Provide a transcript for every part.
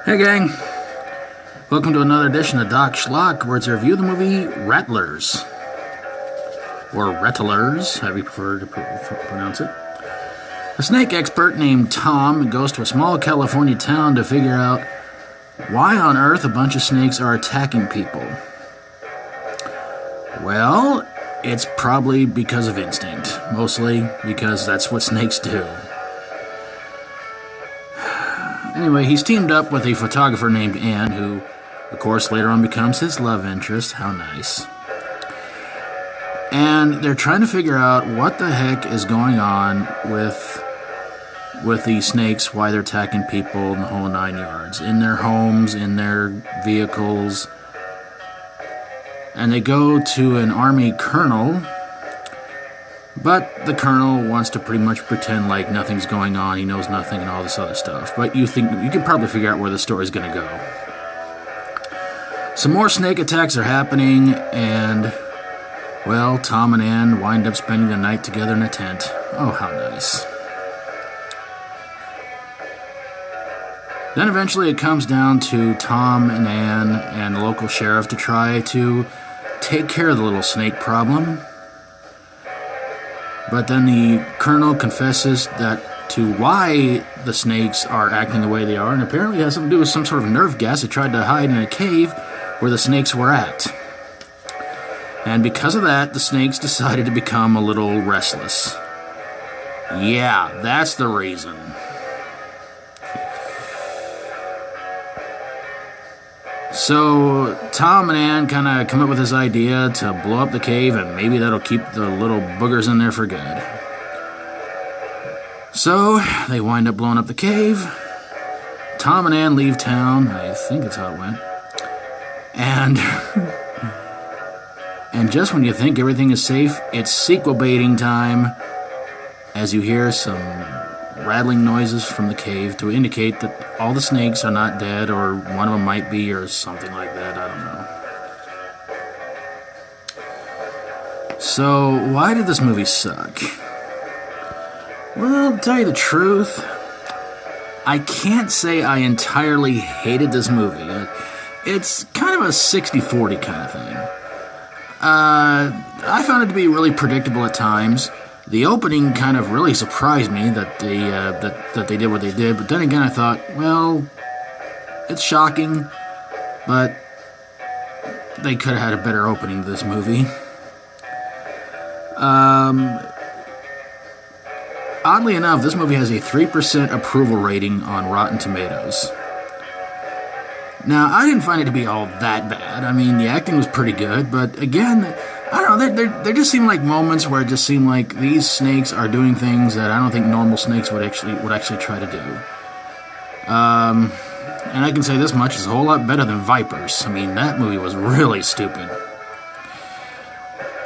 Hey gang, welcome to another edition of Doc Schlock, where it's a review of the movie Rattlers. Or Rattlers, however you prefer to pronounce it. A snake expert named Tom goes to a small California town to figure out why on earth a bunch of snakes are attacking people. Well, it's probably because of instinct, mostly because that's what snakes do. Anyway, he's teamed up with a photographer named Anne, who, of course, later on becomes his love interest. How nice. And they're trying to figure out what the heck is going on with these snakes, why they're attacking people in the whole 9 yards. In their homes, in their vehicles. And they go to an army colonel, but the colonel wants to pretty much pretend like nothing's going on, he knows nothing and all this other stuff. But you can probably figure out where the story's going to go. Some more snake attacks are happening, and, well, Tom and Anne wind up spending the night together in a tent. Oh, how nice. Then eventually it comes down to Tom and Anne and the local sheriff to try to take care of the little snake problem. But then the colonel confesses that to why the snakes are acting the way they are, and apparently it has something to do with some sort of nerve gas that tried to hide in a cave where the snakes were at. And because of that, the snakes decided to become a little restless. Yeah, that's the reason. So Tom and Anne kind of come up with this idea to blow up the cave, and maybe that'll keep the little boogers in there for good. So they wind up blowing up the cave. Tom and Anne leave town. I think that's how it went. And and just when you think everything is safe, it's sequel baiting time, as you hear some rattling noises from the cave to indicate that all the snakes are not dead, or one of them might be, or something like that. I don't know. So, why did this movie suck? Well, to tell you the truth, I can't say I entirely hated this movie. It's kind of a 60-40 kind of thing. I found it to be really predictable at times. The opening kind of really surprised me that they did what they did, but then again I thought, well, it's shocking, but they could have had a better opening to this movie. Oddly enough, this movie has a 3% approval rating on Rotten Tomatoes. Now, I didn't find it to be all that bad. I mean, the acting was pretty good, but again, I don't know, there just seem like moments where it just seemed like these snakes are doing things that I don't think normal snakes would actually try to do. And I can say this much, it's a whole lot better than Vipers. I mean, that movie was really stupid.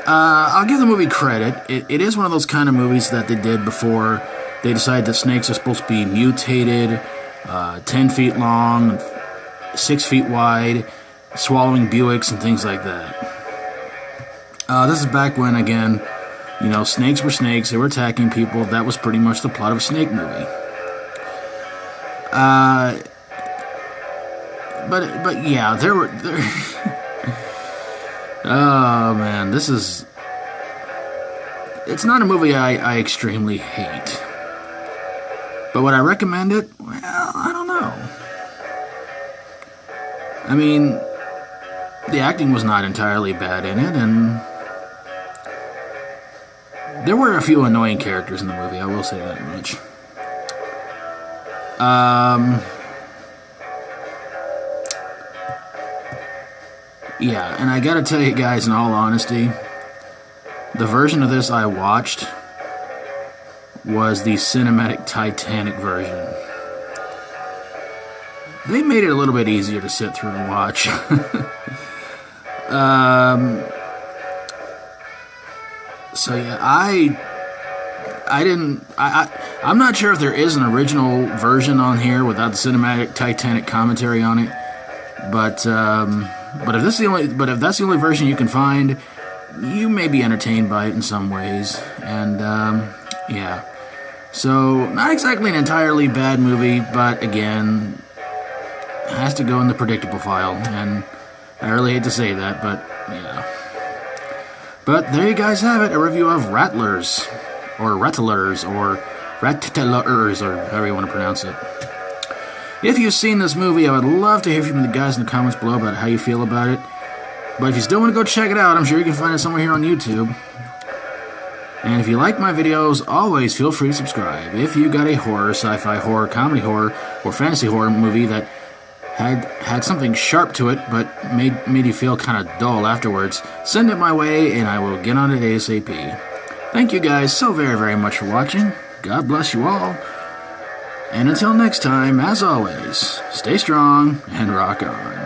I'll give the movie credit. It is one of those kind of movies that they did before they decided that snakes are supposed to be mutated, 10 feet long, 6 feet wide, swallowing Buicks and things like that. This is back when, again, snakes were snakes, they were attacking people. That was pretty much the plot of a snake movie. But yeah, there oh man, it's not a movie I extremely hate. But would I recommend it? Well, I don't know. I mean, the acting was not entirely bad in it, and there were a few annoying characters in the movie, I will say that much. Yeah, and I gotta tell you guys, in all honesty, the version of this I watched was the cinematic Titanic version. They made it a little bit easier to sit through and watch. So yeah, I'm not sure if there is an original version on here without the cinematic Titanic commentary on it, but if that's the only version you can find, you may be entertained by it in some ways. And yeah, so not exactly an entirely bad movie, but again, has to go in the predictable file, and I really hate to say that, but yeah. But there you guys have it, a review of Rattlers, or Rattlers, or Rattlers, or however you want to pronounce it. If you've seen this movie, I would love to hear from the guys in the comments below about how you feel about it. But if you still want to go check it out, I'm sure you can find it somewhere here on YouTube. And if you like my videos, always feel free to subscribe. If you got a horror, sci-fi horror, comedy horror, or fantasy horror movie that had something sharp to it, but made you feel kind of dull afterwards, send it my way, and I will get on it ASAP. Thank you guys so very, very much for watching. God bless you all. And until next time, as always, stay strong and rock on.